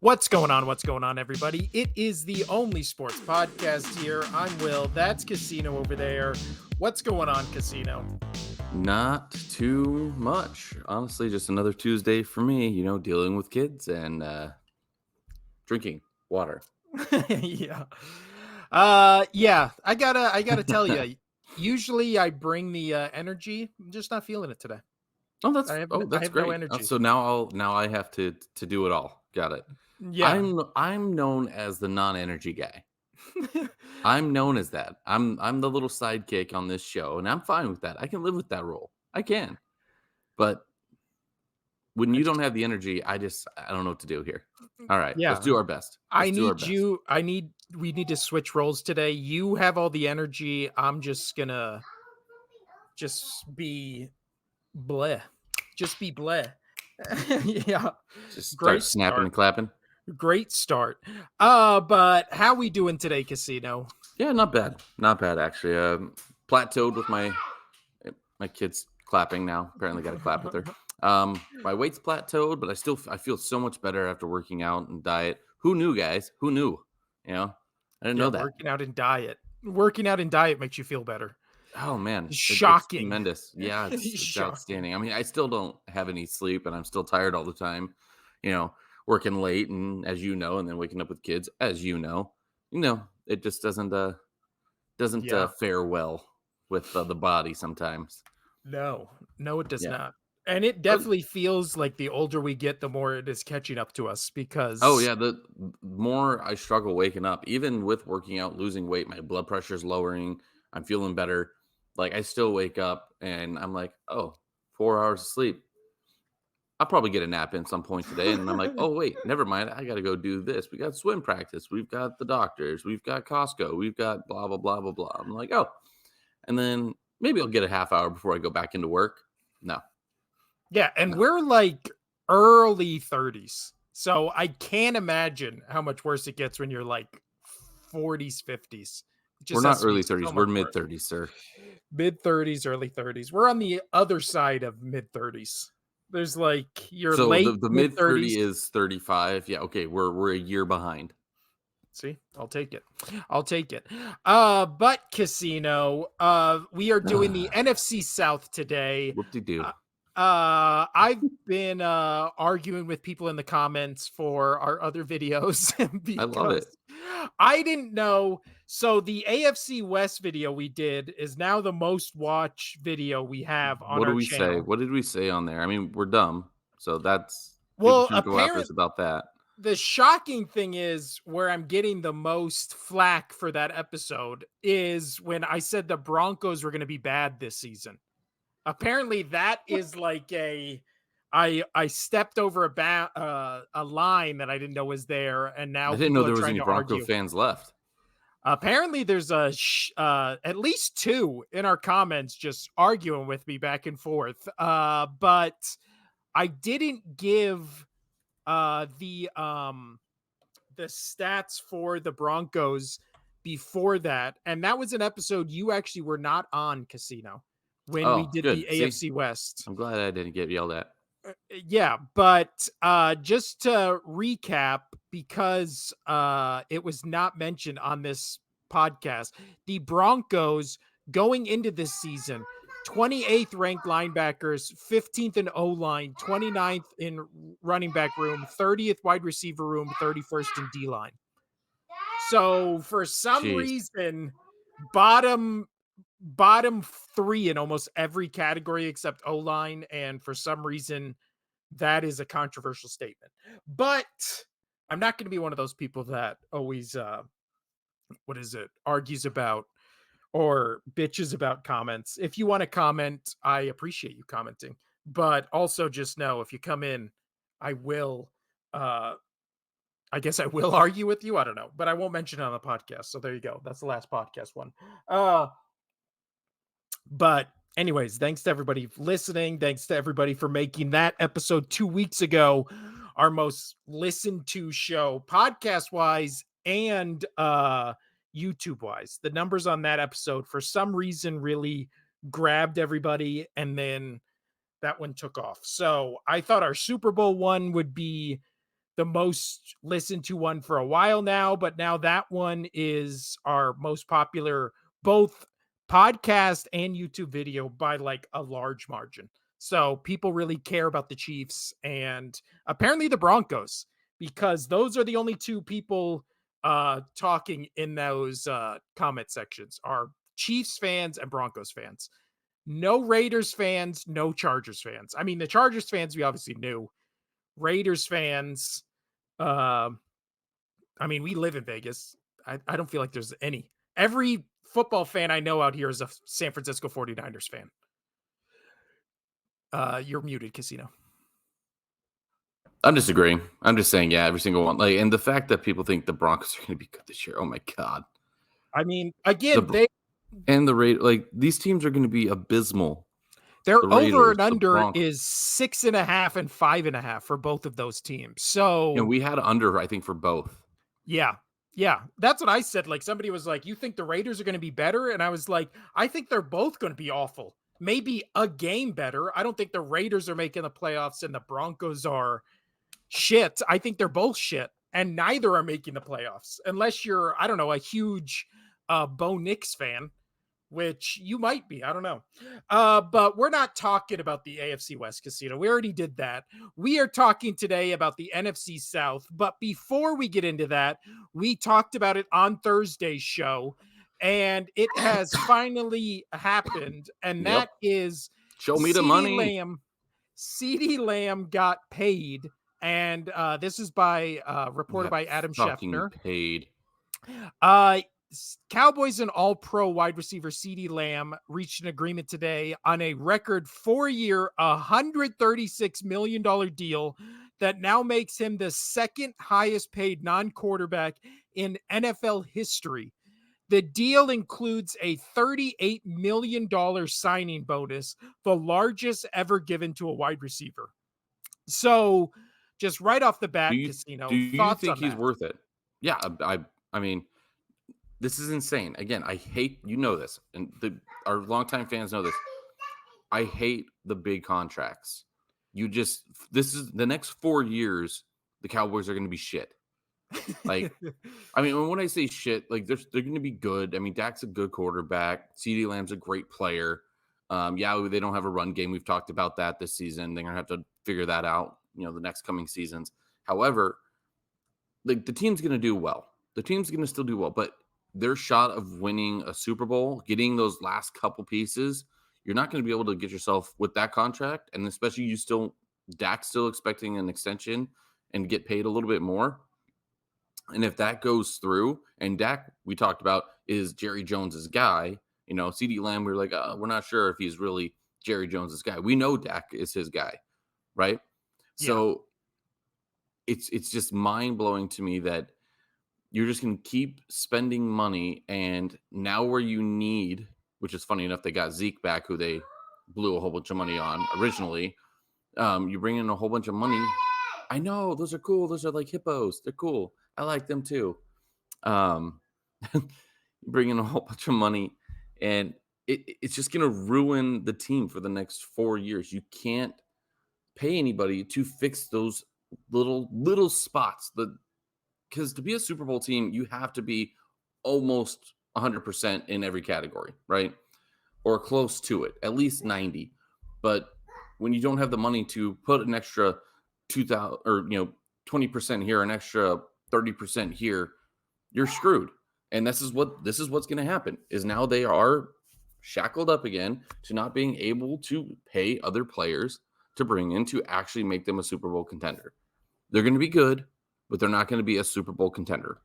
What's going on? What's going on, everybody? It is the only sports podcast here. I'm Will. That's Casino over there. What's going on, Casino? Not too much. Honestly, just another Tuesday for me, dealing with kids and drinking water. Yeah. I gotta tell you, usually I bring the energy. I'm just not feeling it today. Oh, I that's have no great. energy. So now I have to do it all. Got it. Yeah. I'm known as the non-energy guy. I'm known as that. I'm the little sidekick on this show, and I'm fine with that. I can live with that role. I can. But when I you just don't have the energy, I don't know what to do here. All right, let's yeah. do our best. I Let's do our need best. we need to switch roles today. You have all the energy. I'm just gonna be bleh. Just be bleh. Yeah. Just start Great snapping start. and clapping. Great start. But how we doing today, Casino? Yeah, not bad. Not bad, actually. Plateaued with my kids clapping now. Apparently got to clap with her. My weight's plateaued, but I feel so much better after working out and diet. Who knew, guys? Who knew? I didn't Yeah, know that. Working out and diet makes you feel better. Oh man, it's Shocking. tremendous. Yeah, it's Shocking. outstanding. I mean, I still don't have any sleep, and I'm still tired all the time. Working late, and as you know, and then waking up with kids, as it just doesn't Yeah. fare well with the body sometimes. No, it does Yeah. not. And it But definitely feels like the older we get, the more it is catching up to us oh because yeah, the more I struggle waking up, even with working out, losing weight, my blood pressure's lowering. I'm feeling better. Like I still wake up and I'm like, oh, 4 hours of sleep. I'll probably get a nap in some point today. And I'm like, oh wait, never mind. I gotta go do this. We got swim practice. We've got the doctors. We've got Costco. We've got blah blah blah blah blah. I'm like, oh, and then maybe I'll get a half hour before I go back into work. No, yeah, and no. we're like early 30s. So I can't imagine how much worse it gets when you're like 40s, 50s. It We're just has not to be early so 30s. much We're mid worse. 30s, sir. Mid 30s, early 30s. We're on the other side of mid 30s. There's like your So late the mid mid 30s. 30 is 35. Yeah, okay. We're a year behind. See, I'll take it. I'll take it. But Casino, we are doing the NFC South today. Whoop-de-doo. I've been arguing with people in the comments for our other videos I love it. because I didn't know. So the AFC West video we did is now the most watched video we have on What do our we say? channel. What did we say on there? I mean, we're dumb. So that's people Well, shouldn't go after us about that. the shocking thing is where I'm getting the most flack for that episode is when I said the Broncos were going to be bad this season. Apparently, that is like I stepped over a line that I didn't know was there, and I now didn't know people are there was trying any to Bronco argue. fans left. Apparently, there's at least two in our comments just arguing with me back and forth. But I didn't give the stats for the Broncos before that, and that was an episode you actually were not on, Casino, when we Oh, did the good. See, AFC West. I'm glad I didn't get yelled at. Yeah, but just to recap, because it was not mentioned on this podcast, the Broncos going into this season 28th ranked linebackers, 15th in O-line, 29th in running back room, 30th wide receiver room, 31st in D-line. So for some Jeez. reason, bottom three in almost every category except O-line, and for some reason that is a controversial statement. But I'm not going to be one of those people that always argues about or bitches about comments. If you want to comment, I appreciate you commenting. But also just know if you come in, I will I guess I will argue with you. I don't know, but I won't mention it on the podcast. So there you go. That's the last podcast one. But anyways, thanks to everybody for listening. Thanks to everybody for making that episode 2 weeks ago our most listened to show, podcast wise and YouTube wise. The numbers on that episode for some reason really grabbed everybody, and then that one took off. So I thought our Super Bowl one would be the most listened to one for a while now, but now that one is our most popular, both podcast and YouTube video by like a large margin. So people really care about the Chiefs and apparently the Broncos, because those are the only two people talking in those comment sections are Chiefs fans and Broncos fans. No Raiders fans, no Chargers fans. I mean, the Chargers fans we obviously knew. Raiders fans, um, I mean, we live in Vegas. I don't feel like there's any. Every football fan I know out here is a San Francisco 49ers fan. You're muted, Casino. I'm disagreeing. I'm just saying, yeah, every single one. Like, and the fact that people think the Broncos are going to be good this year. Oh my god. I mean, again, The Raiders, like these teams are going to be abysmal. their The over Raiders, and the under Broncos. is 6.5 and 5.5 for both of those teams. So And we had under, I think, for both. yeah. Yeah. That's what I said. Like somebody was like, you think the Raiders are going to be better? And I was like, I think they're both going to be awful. Maybe a game better. I don't think the Raiders are making the playoffs and the Broncos are shit. I think they're both shit. And neither are making the playoffs. Unless you're, I don't know, a huge Bo Nix fan, which you might be. I don't know. But we're not talking about the AFC West, Casino. We already did that. We are talking today about the NFC South. But before we get into that, we talked about it on Thursday's show, and it has finally happened. And that is Show me the money. Ceedee Lamb got paid. And this is by reported by Adam Schefter. Paid. Cowboys and All-Pro wide receiver Ceedee Lamb reached an agreement today on a record 4-year, $136 million deal that now makes him the second highest paid non-quarterback in NFL history. The deal includes a $38 million signing bonus, the largest ever given to a wide receiver. So just right off the bat, Casino, do you thoughts think on he's that? worth it? Yeah, I mean, this is insane. Again, I hate, you know this, and our longtime fans know this. I hate the big contracts. This is the next 4 years, the Cowboys are going to be shit. Like, I mean, when I say shit, like they're going to be good. I mean, Dak's a good quarterback. CeeDee Lamb's a great player. Yeah, they don't have a run game. We've talked about that this season. They're going to have to figure that out, the next coming seasons. However, like the team's going to do well. The team's going to still do well, but their shot of winning a Super Bowl, getting those last couple pieces, you're not going to be able to get yourself with that contract. And especially Dak's still expecting an extension and get paid a little bit more. And if that goes through, and Dak, we talked about, is Jerry Jones's guy, CeeDee Lamb, we were like, we're not sure if he's really Jerry Jones's guy. We know Dak is his guy, right? Yeah. So it's just mind-blowing to me that you're just going to keep spending money, and now where you need, which is funny enough, they got Zeke back, who they blew a whole bunch of money on originally. You bring in a whole bunch of money. I know, those are cool. Those are like hippos. They're cool. I like them too. You bring in a whole bunch of money, and it's just going to ruin the team for the next 4 years. You can't pay anybody to fix those little spots. Because to be a Super Bowl team, you have to be almost 100% in every category, right? Or close to it, at least 90. But when you don't have the money to put an extra 2,000 or 20% here, an extra 30% here, you're screwed. And this is what's going to happen. Is now they are shackled up again to not being able to pay other players to bring in to actually make them a Super Bowl contender. They're going to be good, but they're not going to be a Super Bowl contender.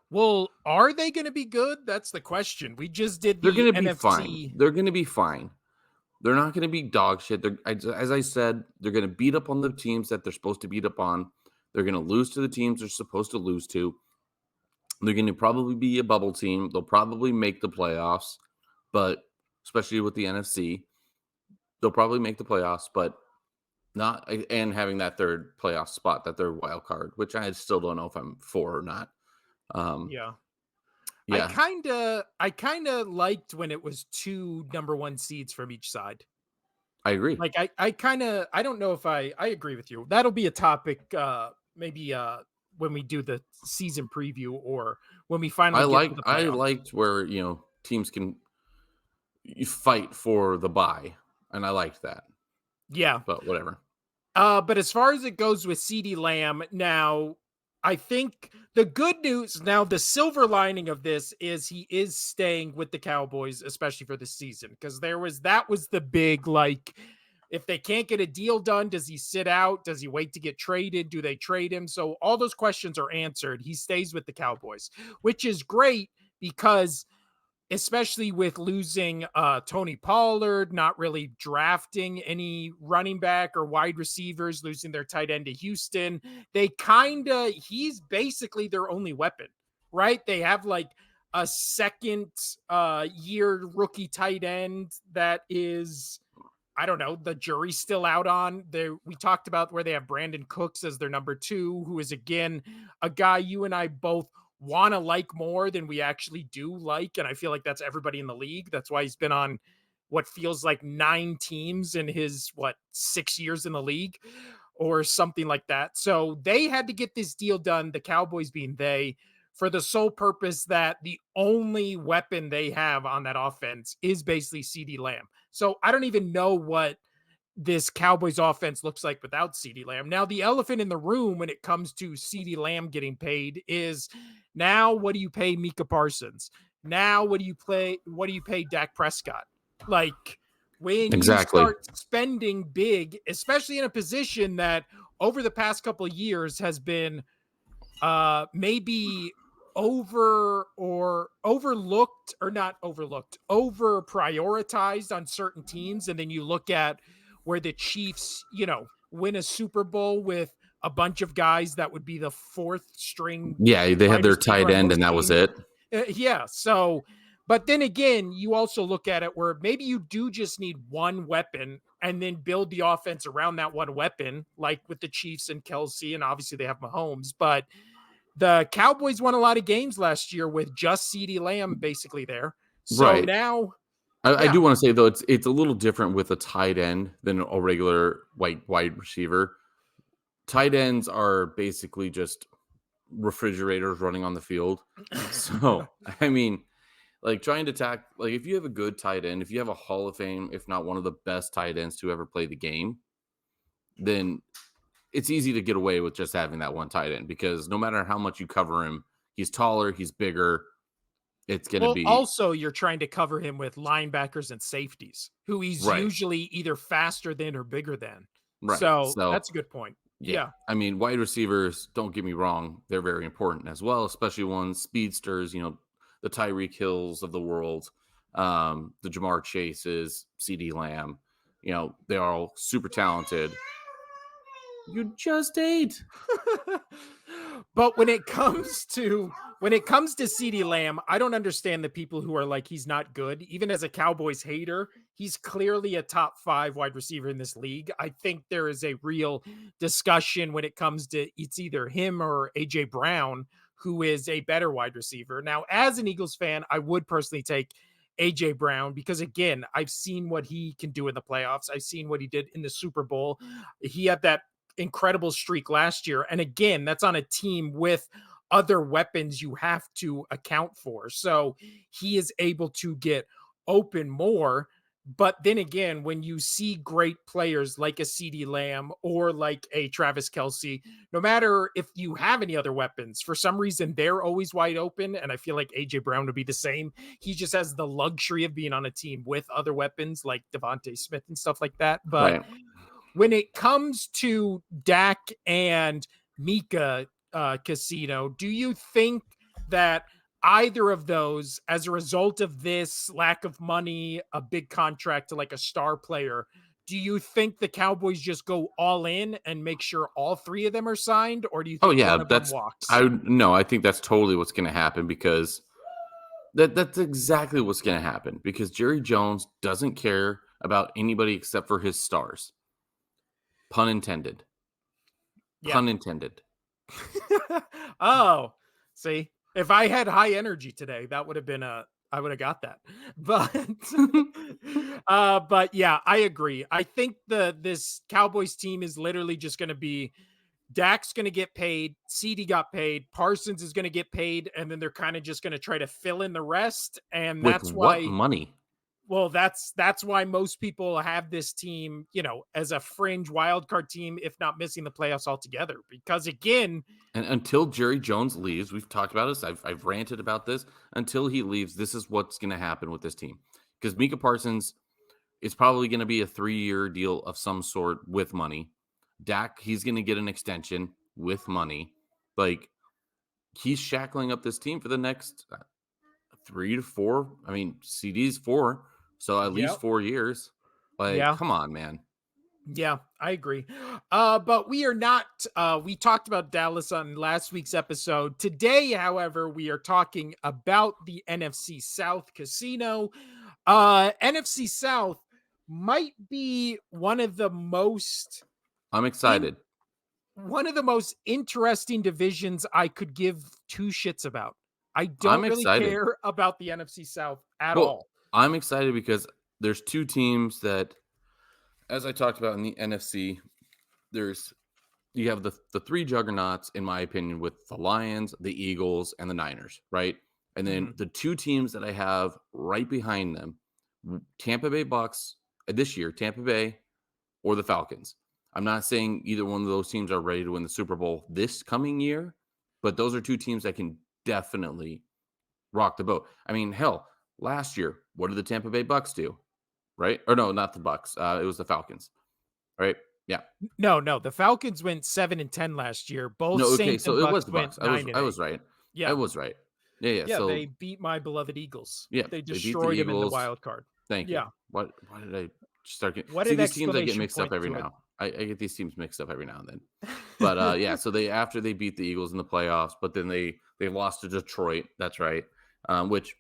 Well, are they going to be good? That's the question. We just did the They're going to NFC. be fine. They're going to be fine. They're not going to be dog shit. As I said, they're going to beat up on the teams that they're supposed to beat up on. They're going to lose to the teams they're supposed to lose to. They're going to probably be a bubble team. They'll probably make the playoffs, but especially with the NFC, they'll probably make the playoffs, but not, and having that third playoff spot, that third wild card, which I still don't know if I'm for or not. Yeah. Yeah. I kind of liked when it was 2 number 1 seeds from each side. I agree. Like I don't know if I agree with you. That'll be a topic maybe when we do the season preview or when we finally get to the I playoffs. liked where teams can you fight for the bye, and I liked that. Yeah. But whatever. But as far as it goes with Ceedee Lamb, now I think the good news, now the silver lining of this is he is staying with the Cowboys, especially for this season, because that was the big, like, if they can't get a deal done, does he sit out? Does he wait to get traded? Do they trade him? So all those questions are answered. He stays with the Cowboys, which is great because especially with losing Tony Pollard, not really drafting any running back or wide receivers, losing their tight end to Houston. He's basically their only weapon, right? They have like a second year rookie tight end that is, I don't know, the jury's still out on. We talked about where they have Brandon Cooks as their number 2, who is, again, a guy you and I both want to like more than we actually do like. And I feel like that's everybody in the league. That's why he's been on what feels like 9 teams in his, 6 years in the league or something like that. So they had to get this deal done, the Cowboys being they, for the sole purpose that the only weapon they have on that offense is basically Ceedee Lamb. So I don't even know what this Cowboys offense looks like without Ceedee Lamb. Now, the elephant in the room when it comes to Ceedee Lamb getting paid is, now what do you pay Micah Parsons? Now what do you pay Dak Prescott? Like, when you Exactly. start spending big, especially in a position that over the past couple of years has been maybe overlooked, or not overlooked, over prioritized on certain teams. And then you look at where the Chiefs, win a Super Bowl with a bunch of guys that would be the 4th string Yeah, they had wide their receiver tight on end, most and that was teams. it. Yeah. So, but then again, you also look at it where maybe you do just need one weapon and then build the offense around that one weapon, like with the Chiefs and Kelsey, and obviously they have Mahomes. But the Cowboys won a lot of games last year with just Ceedee Lamb basically there. So Right. now, I yeah. do want to say, though, it's a little different with a tight end than a regular wide receiver. Tight ends are basically just refrigerators running on the field. So, I mean, like, trying to like, if you have a good tight end, if you have a Hall of Fame, if not one of the best tight ends to ever play the game, then it's easy to get away with just having that one tight end, because no matter how much you cover him, he's taller, he's bigger. It's going to Well, be also you're trying to cover him with linebackers and safeties who he's right. usually either faster than or bigger than. Right. So So, that's a good point. yeah. Yeah. I mean, wide receivers, don't get me wrong, they're very important as well, especially ones speedsters, the Tyreek Hills of the world, the Jamar Chases, CD Lamb, they're all super talented. You just ate. But when it comes to Ceedee Lamb, I don't understand the people who are like, he's not good. Even as a Cowboys hater, he's clearly a top 5 wide receiver in this league. I think there is a real discussion when it comes to, it's either him or AJ Brown, who is a better wide receiver. Now, as an Eagles fan, I would personally take AJ Brown because, again, I've seen what he can do in the playoffs. I've seen what he did in the Super Bowl. He had that incredible streak last year. And again, that's on a team with other weapons you have to account for. So he is able to get open more. But then again, when you see great players like a Ceedee Lamb or like a Travis Kelsey, no matter if you have any other weapons, for some reason they're always wide open. And I feel like AJ Brown would be the same. He just has the luxury of being on a team with other weapons like Devontae Smith and stuff like that. But Right. when it comes to Dak and Mika Casino, do you think that either of those, as a result of this lack of money, a big contract to like a star player, do you think the Cowboys just go all in and make sure all 3 of them are signed, or do you Oh, think yeah. one of them walks? I think that's totally what's going to happen, because that's exactly what's going to happen, because Jerry Jones doesn't care about anybody except for his stars. Pun intended. Yeah. Pun intended. Oh, see, if I had high energy today, that would have been I would have got that. But but yeah, I agree. I think this Cowboys team is literally just going to be Dak's going to get paid. Ceedee got paid. Parsons is going to get paid. And then they're kind of just going to try to fill in the rest. And With that's what why, money? well, that's why most people have this team, as a fringe wild card team, if not missing the playoffs altogether. Because again, And until Jerry Jones leaves, we've talked about this. I've ranted about this. Until he leaves, this is what's going to happen with this team. Because Micah Parsons is probably going to be a 3-year deal of some sort with money. Dak, he's going to get an extension with money. Like, he's shackling up this team for the next 3 to 4. I mean, CD's 4, so at least 4 years. Like, yeah. come on, man. Yeah, I agree. But we are not, we talked about Dallas on last week's episode. Today, however, we are talking about the NFC South casino. NFC South might be one of the most I'm excited. Interesting divisions I could give two shits about. I I'm don't really excited. care about the NFC South at Well, all. I'm excited because there's 2 teams that, as I talked about in the NFC, you have the 3 juggernauts, in my opinion, with the Lions, the Eagles, and the Niners, right? And then the 2 teams that I have right behind them, Tampa Bay Bucs this year, Tampa Bay or the Falcons. I'm not saying either one of those teams are ready to win the Super Bowl this coming year, but those are 2 teams that can definitely rock the boat. I mean, hell, last year, what did the Tampa Bay Bucs do? Right? Or no, not the Bucs. It was the Falcons. Right? Yeah. No, the Falcons went 7-10 last year. Both No, okay, Saints so and it was Bucks the went Bucs. I 9 and 8. was right. I Yeah. was right. Yeah. Yeah, So they beat my beloved Eagles. yeah, They they beat the destroyed him in the Eagles. wild card. Thank you. Yeah. Why did I start getting What see an these teams I get exclamation mixed up point every to it. now. I get these teams mixed up every now and then. But yeah, so after they beat the Eagles in the playoffs, but then they lost to Detroit. That's right. Which,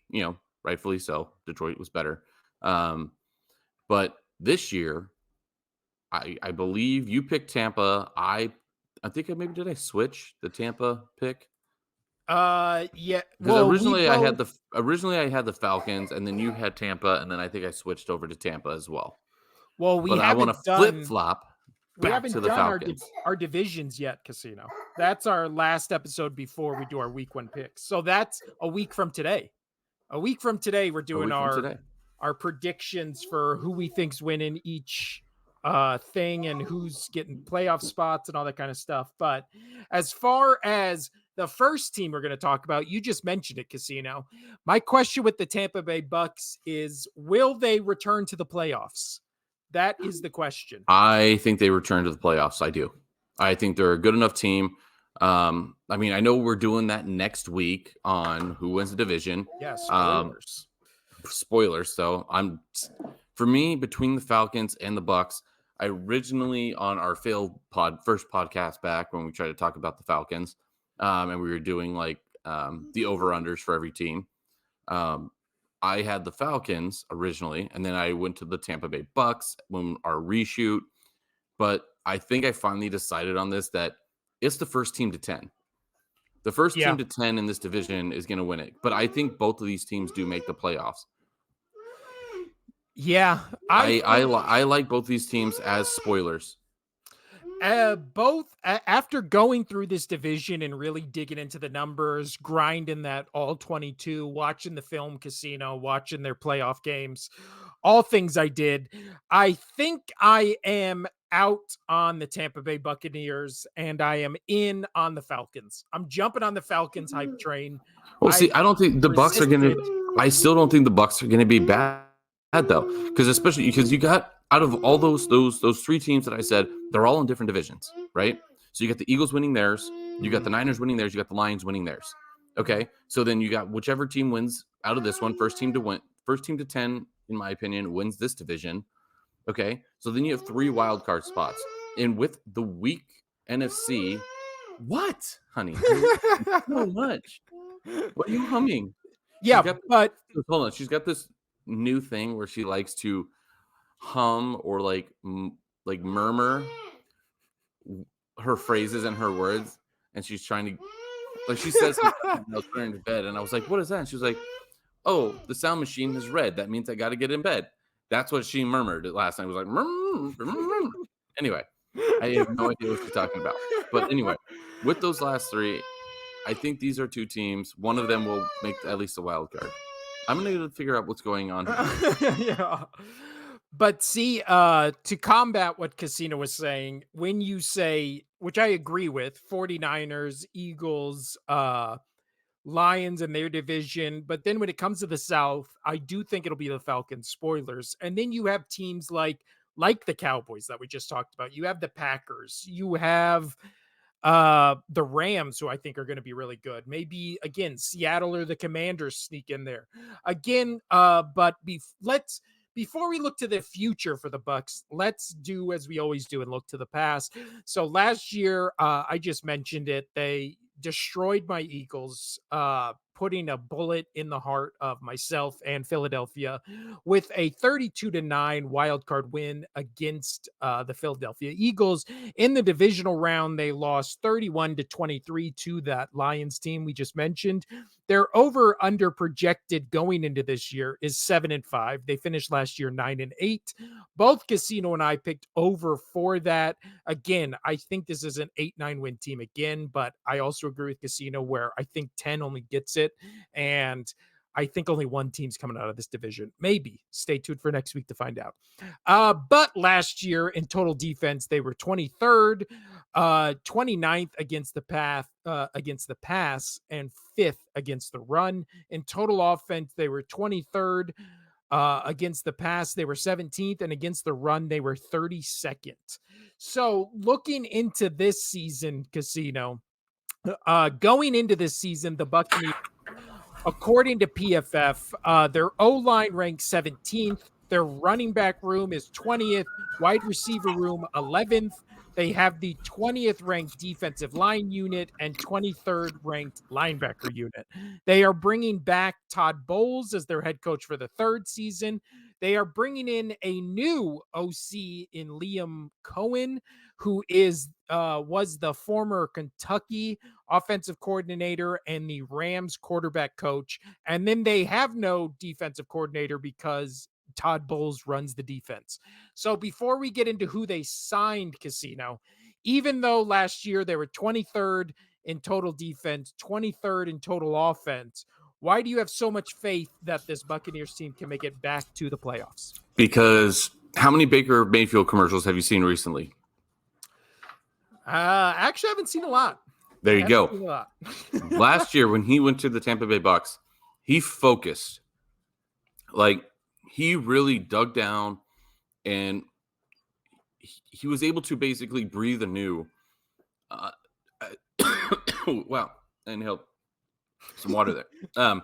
rightfully so. Detroit was better. But this year, I believe you picked Tampa. I think maybe did I switch the Tampa pick? Yeah. Because Well, originally I had the Falcons, and then you had Tampa, and then I think I switched over to Tampa as well. we But I want to haven't flip done flop back to the Falcons. our divisions yet, Casino. That's our last episode before we do our week 1 picks. So that's a week from today. A week from today, we're doing our predictions for who we think's winning each thing and who's getting playoff spots and all that kind of stuff. But as far as the first team we're going to talk about, you just mentioned it, Casino. My question with the Tampa Bay Bucs is, will they return to the playoffs? That is the question. I think they return to the playoffs. I do. I think they're a good enough team. I mean, I know we're doing that next week on who wins the division. Yeah, spoilers. Spoilers. So for me, between the Falcons and the Bucs, I originally on our first podcast back when we tried to talk about the Falcons, and we were doing like the over-unders for every team. I had the Falcons originally, and then I went to the Tampa Bay Bucs when our reshoot. But I think I finally decided on this that it's the first team to 10. The first team to 10 in this division is going to win it. But I think both of these teams do make the playoffs. Yeah. I like both these teams as spoilers. Both after going through this division and really digging into the numbers, grinding that all 22, watching the film Casino, watching their playoff games, all things I did, I think I am out on the Tampa Bay Buccaneers and I am in on the Falcons. I'm jumping on the Falcons hype train. Well, see, I don't think the Bucs are going to. I still don't think the Bucs are going to be bad though, because you got out of all those 3 teams that I said, they're all in different divisions, right? So you got the Eagles winning theirs, you got the Niners winning theirs, you got the Lions winning theirs. Okay, so then you got whichever team wins out of this one, first team to 10, in my opinion, wins this division. Okay, so then you have 3 wild card spots, and with the weak NFC, what, honey? So much. What are you humming? Yeah, but hold on, she's got this new thing where she likes to hum or like murmur her phrases and her words, and she's trying to, like, she says I was putting her to bed, and I was like, what is that? And she was like, oh, the sound machine is red, that means I got to get in bed. That's what she murmured last night. It was like anyway, I have no idea what you're talking about. But anyway, with those last three, I think these are two teams. One of them will make at least a wild card. I'm gonna figure out what's going on here. Yeah. But see, to combat what Casino was saying, when you say, which I agree with, 49ers, Eagles, Lions in their division, but then when it comes to the South, I do think it'll be the Falcons, spoilers. And then you have teams like the Cowboys that we just talked about. You have the Packers. You have the Rams, who I think are going to be really good. Maybe again Seattle or the Commanders sneak in there again. But let's, before we look to the future for the Bucs, let's do as we always do and look to the past. So last year, I just mentioned it, they destroyed my Eagles, putting a bullet in the heart of myself and Philadelphia with a 32-9 wild card win against the Philadelphia Eagles. In the divisional round, they lost 31-23 to that Lions team we just mentioned. Their over under projected going into this year is 7-5. They finished last year 9-8. Both Casino and I picked over for that. Again, I think this is an 8-9 win team again, but I also agree with Casino where I think 10 only gets it. And I think only one team's coming out of this division. Maybe. Stay tuned for next week to find out. But last year in total defense, they were 23rd, 29th against the pass, and 5th against the run. In total offense, they were 23rd. Against the pass, they were 17th, and against the run, they were 32nd. So looking into this season, Casino, going into this season, the Buccaneers, according to PFF, their O-line ranks 17th. Their running back room is 20th. Wide receiver room 11th. They have the 20th ranked defensive line unit and 23rd ranked linebacker unit. They are bringing back Todd Bowles as their head coach for the third season. They are bringing in a new OC in Liam Cohen, who was the former Kentucky offensive coordinator and the Rams quarterback coach. And then they have no defensive coordinator because Todd Bowles runs the defense. So before we get into who they signed, Casino, even though last year they were 23rd in total defense, 23rd in total offense, why do you have so much faith that this Buccaneers team can make it back to the playoffs? Because how many Baker Mayfield commercials have you seen recently? Actually, I haven't seen a lot. There you go. Last year, when he went to the Tampa Bay Bucs, he focused. Like, he really dug down, and he was able to basically breathe anew. Wow. And help some water there.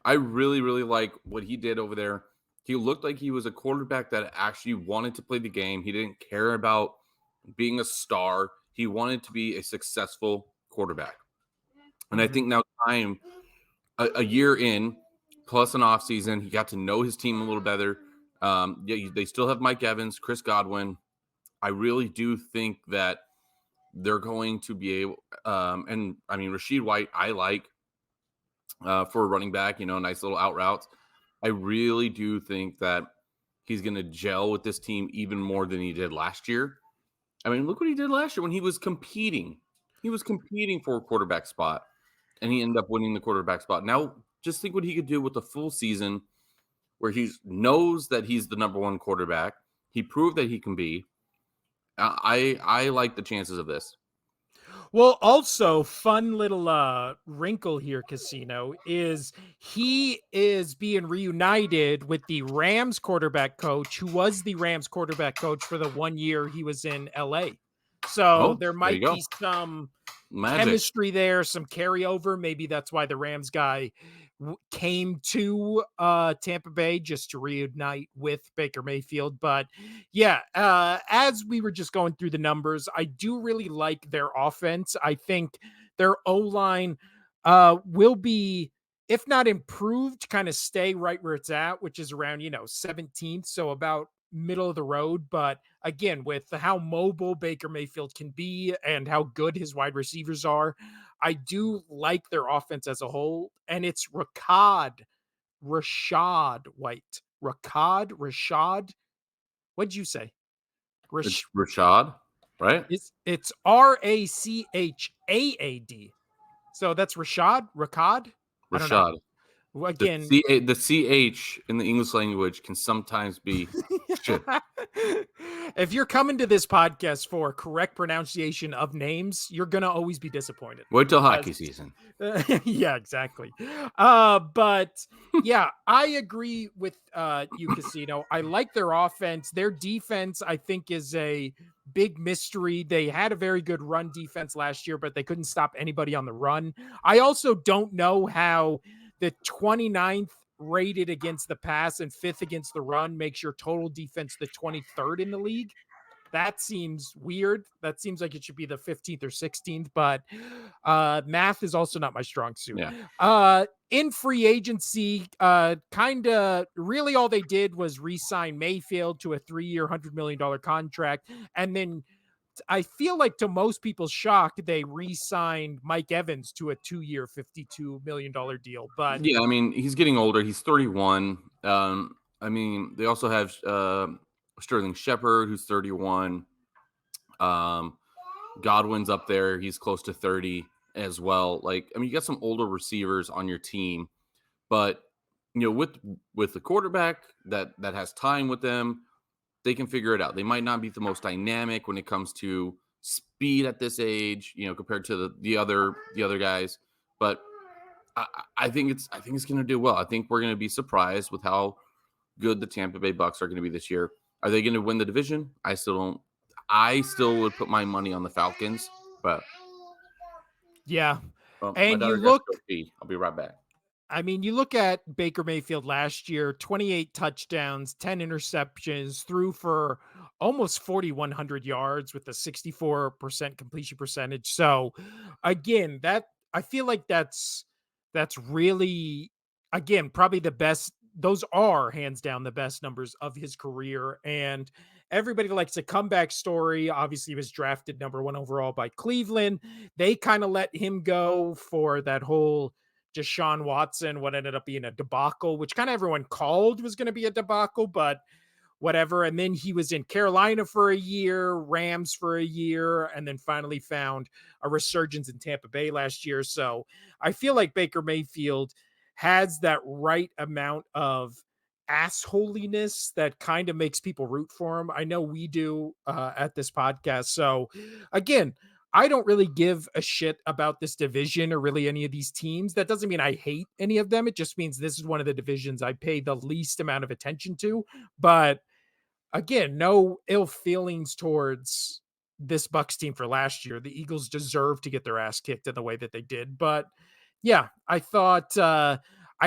I really, really like what he did over there. He looked like he was a quarterback that actually wanted to play the game. He didn't care about being a star. He wanted to be a successful quarterback. And I think now time, a year in, plus an offseason, he got to know his team a little better. They still have Mike Evans, Chris Godwin. I really do think that they're going to be able, and I mean, Rashid White, I like for a running back, nice little out routes. I really do think that he's going to gel with this team even more than he did last year. I mean, look what he did last year when he was competing. He was competing for a quarterback spot, and he ended up winning the quarterback spot. Now, just think what he could do with a full season where he knows that he's the number one quarterback. He proved that he can be. I like the chances of this. Well, also, fun little wrinkle here, Casino, is he is being reunited with the Rams quarterback coach, who was the Rams quarterback coach for the 1 year he was in LA. So there might be some chemistry there, some carryover. Maybe that's why the Rams guy came to Tampa Bay just to reunite with Baker Mayfield. But yeah, as we were just going through the numbers, I do really like their offense. I think their O-line will be, if not improved, kind of stay right where it's at, which is around, 17th. So about middle of the road. But again, with how mobile Baker Mayfield can be and how good his wide receivers are, I do like their offense as a whole. And it's Rashad White. Rashad? What'd you say? It's Rashad? right? It's Rachaad. So that's Rashad. I don't know. Rashad. Again, The ch in the English language can sometimes be sh. if you're coming to this podcast for correct pronunciation of names, you're gonna always be disappointed. Wait till hockey season. Yeah, exactly. But yeah, I agree with you, Casino. I like their offense. Their defense, I think, is a big mystery. They had a very good run defense last year, but they couldn't stop anybody on the run. I also don't know how the 29th rated against the pass and 5th against the run makes your total defense the 23rd in the league. That seems weird. That seems like it should be the 15th or 16th, but math is also not my strong suit. Yeah. In free agency, kind of really all they did was re-sign Mayfield to a 3-year, $100 million contract. And then I feel like to most people's shock, they re-signed Mike Evans to a 2-year, $52 million deal. But Yeah, I mean, he's getting older. He's 31. I mean, they also have Sterling Shepard, who's 31. Godwin's up there. He's close to 30 as well. Like, I mean, you got some older receivers on your team, but with the quarterback that has time with them, they can figure it out. They might not be the most dynamic when it comes to speed at this age, compared to the other guys, but I think it's going to do well. I think we're going to be surprised with how good the Tampa Bay Bucs are going to be this year. Are they going to win the division? I still don't. I still would put my money on the Falcons, but yeah. my And you daughter got to look, go pee. I'll be right back. I mean, you look at Baker Mayfield last year, 28 touchdowns, 10 interceptions, threw for almost 4,100 yards with a 64% completion percentage. So again, that I feel like that's really, again, probably the best. Those are hands down the best numbers of his career. And everybody likes a comeback story. Obviously, he was drafted number 1 overall by Cleveland. They kind of let him go for that whole Deshaun Watson, what ended up being a debacle, which kind of everyone called was going to be a debacle, but whatever. And then he was in Carolina for a year, Rams for a year, and then finally found a resurgence in Tampa Bay last year. So I feel like Baker Mayfield has that right amount of assholiness that kind of makes people root for him. I know we do at this podcast. So again, I don't really give a shit about this division or really any of these teams. That doesn't mean I hate any of them. It just means this is one of the divisions I pay the least amount of attention to. But again, no ill feelings towards this Bucs team for last year. The Eagles deserve to get their ass kicked in the way that they did. But yeah, I thought I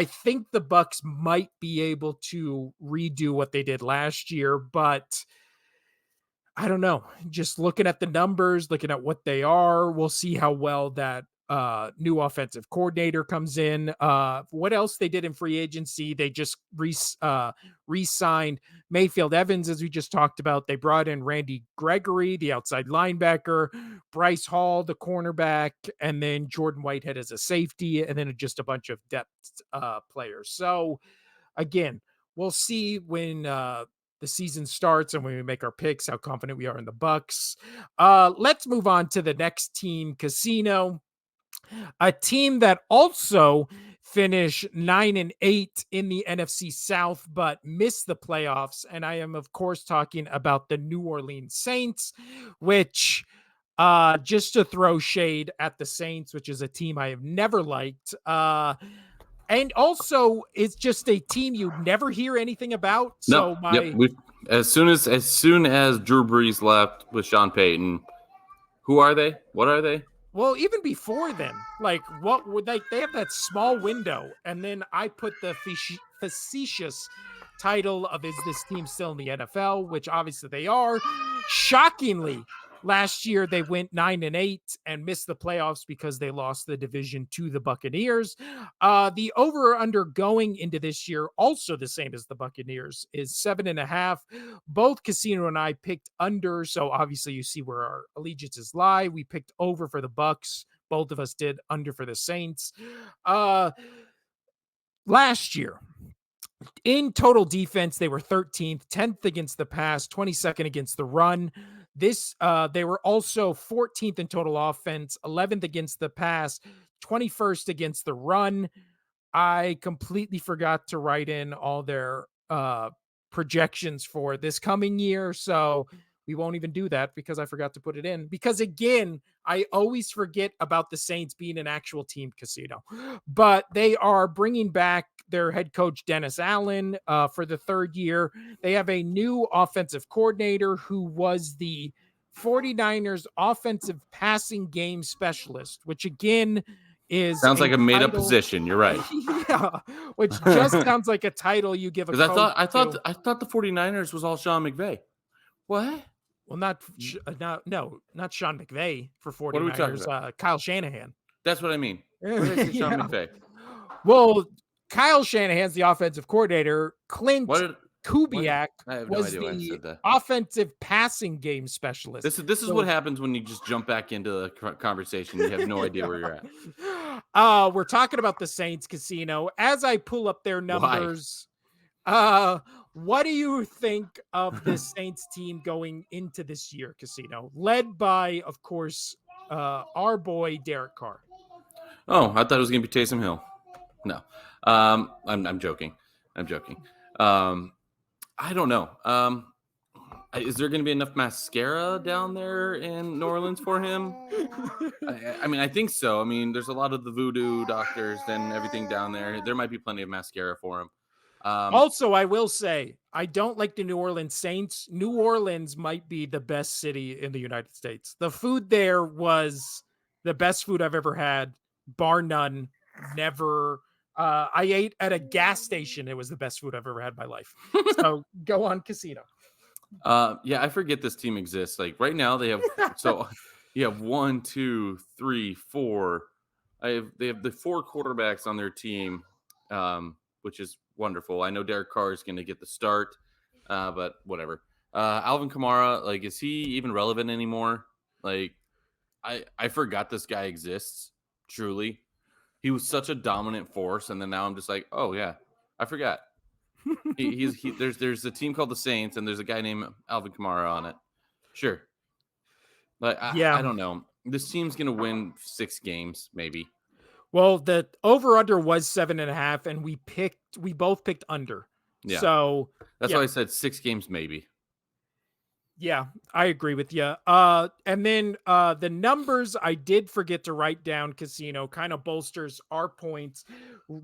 think the Bucs might be able to redo what they did last year, but I don't know. Just looking at the numbers, looking at what they are, we'll see how well that new offensive coordinator comes in. What else they did in free agency? They just re-signed Mayfield Evans, as we just talked about. They brought in Randy Gregory, the outside linebacker, Bryce Hall, the cornerback, and then Jordan Whitehead as a safety, and then just a bunch of depth players. So again, we'll see when the season starts and when we make our picks, how confident we are in the Bucs. Let's move on to the next team, Casino, a team that also finished 9-8 in the NFC South, but missed the playoffs. And I am, of course, talking about the New Orleans Saints, which just to throw shade at the Saints, which is a team I have never liked. And also, it's just a team you never hear anything about. So As soon as Drew Brees left with Sean Payton, who are they? What are they? Well, even before then, like what would they have that small window, and then I put the facetious title of "Is this team still in the NFL?" which obviously they are. Shockingly, last year they went 9-8 and missed the playoffs because they lost the division to the Buccaneers. The over under going into this year, also the same as the Buccaneers, is 7.5. Both Casino and I picked under, so obviously you see where our allegiances lie. We picked over for the Bucs. Both of us did under for the Saints. Last year, in total defense, they were 13th, 10th against the pass, 22nd against the run. They were also 14th in total offense, 11th against the pass, 21st against the run. I completely forgot to write in all their projections for this coming year, so we won't even do that because I forgot to put it in. Because again, I always forget about the Saints being an actual team, Casino. But they are bringing back their head coach Dennis Allen for the third year. They have a new offensive coordinator who was the 49ers offensive passing game specialist, which again is Sounds like a a made up title. position. You're right. Yeah, which just sounds like a title you give a Because coach to. I thought the 49ers was all Sean McVay. What? Well, not Sean McVay for What are we talking 49ers, about? Kyle Shanahan. That's what I mean. What did I say, Sean Yeah. McVay? Well, Kyle Shanahan's the offensive coordinator. Clint What? Kubiak I have no was idea why I the said that. offensive passing game specialist. This is So- what happens when you just jump back into the conversation. You have no idea where you're at. We're talking about the Saints, Casino. As I pull up their Why? numbers, what do you think of this Saints team going into this year, Casino? Led by, of course, our boy Derek Carr. Oh, I thought it was going to be Taysom Hill. No, I'm joking. I'm joking. I don't know. Is there going to be enough mascara down there in New Orleans for him? I mean, I think so. I mean, there's a lot of the voodoo doctors and everything down there. There might be plenty of mascara for him. Also, I will say, I don't like the New Orleans Saints. New Orleans might be the best city in the United States. The food there was the best food I've ever had, bar none. Never. I ate at a gas station. It was the best food I've ever had in my life. So go on, Casino. Yeah, I forget this team exists. Like right now, they have so you have 1, 2, 3, 4. They have the 4 quarterbacks on their team, which is wonderful. I know Derek Carr is going to get the start, but whatever. Alvin Kamara, like, is he even relevant anymore? Like, I forgot this guy exists. Truly, he was such a dominant force, and then now I'm just like, oh yeah, I forgot. There's a team called the Saints, and there's a guy named Alvin Kamara on it. Sure, but I don't know. This team's gonna win 6 games, maybe. Well, the over/under was 7.5, and we both picked under. Yeah. So That's why I said 6 games, maybe. Yeah, I agree with you. And then the numbers I did forget to write down, Casino, kind of bolsters our points.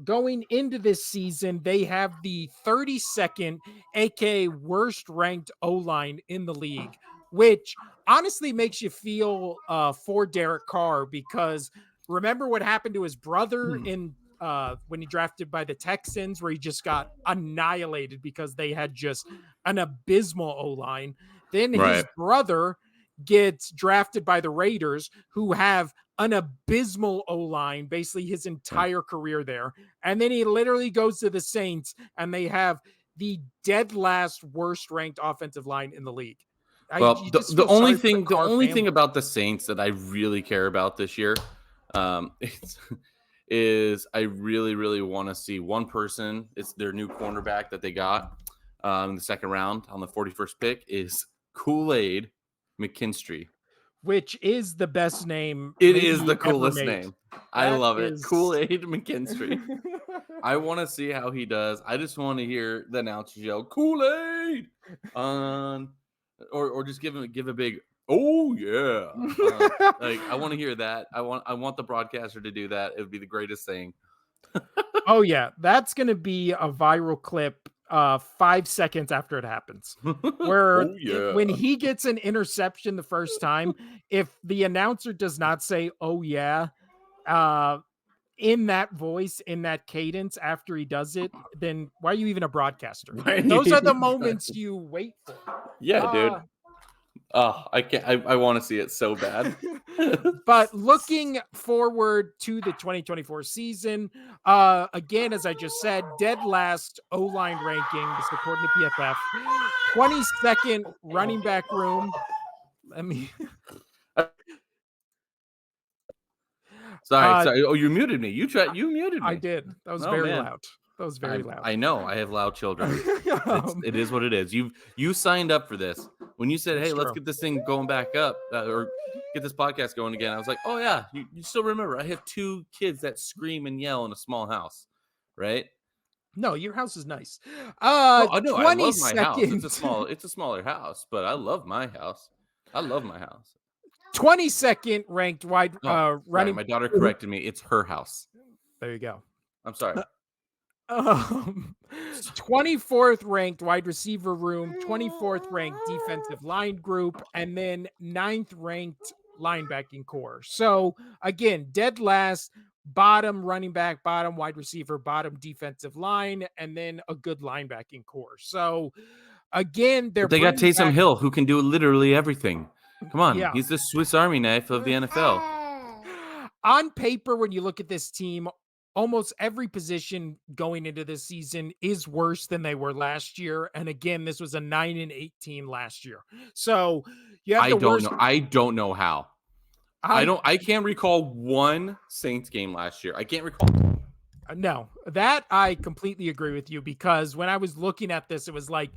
Going into this season, they have the 32nd, aka worst ranked O-line in the league, which honestly makes you feel for Derek Carr, because remember what happened to his brother in when he drafted by the Texans, where he just got annihilated because they had just an abysmal O-line. Then his brother gets drafted by the Raiders, who have an abysmal O-line basically his entire career there. And then he literally goes to the Saints, and they have the dead last worst ranked offensive line in the league. Well, the only thing about the Saints that I really care about this year is I really, really want to see one person. It's their new cornerback that they got in the second round on the 41st pick is Kool-Aid McKinstry, which is the best name. It is the coolest name. I love it. is- Kool-Aid McKinstry. I want to see how he does. I just want to hear the announcers yell Kool-Aid or just give a big oh yeah. Like I want to hear that. I want the broadcaster to do that. It would be the greatest thing. Oh yeah, that's gonna be a viral clip 5 seconds after it happens, where when he gets an interception the first time, if the announcer does not say oh yeah in that voice, in that cadence after he does it, then why are you even a broadcaster? Those are the moments you wait for. Yeah, dude. Oh, I can't. I want to see it so bad. But looking forward to the 2024 season, again, as I just said, dead last O-line rankings according to PFF, 22nd running back room. Let me. Sorry. Oh, you muted me. You muted me. I did. That was very loud. That was very loud. I know I have loud children. Um, It is what it is. You signed up for this. When you said, That's "Hey, let's true. get this thing going back up or get this podcast going again," I was like, "Oh yeah, you still remember? I have 2 kids that scream and yell in a small house, right?" No, your house is nice. No, I know. I 20 love my house. seconds. It's a smaller house, but I love my house. I love my house. 22nd ranked wide Oh, sorry, running. my daughter corrected me. It's her house. There you go. I'm sorry. Um, 24th ranked wide receiver room, 24th ranked defensive line group, and then 9th ranked linebacking core. So again, dead last, bottom running back, bottom wide receiver, bottom defensive line, and then a good linebacking core. So again, they're But they got bringing Taysom back, Hill, who can do literally everything. Come on, yeah. he's the Swiss Army knife of the NFL. On paper, when you look at this team, almost every position going into this season is worse than they were last year. And again, this was a 9-8 team last year. So you have I the don't worst. know. I don't know how. I I can't recall one Saints game last year. I can't recall. No, that I completely agree with you, because when I was looking at this, it was like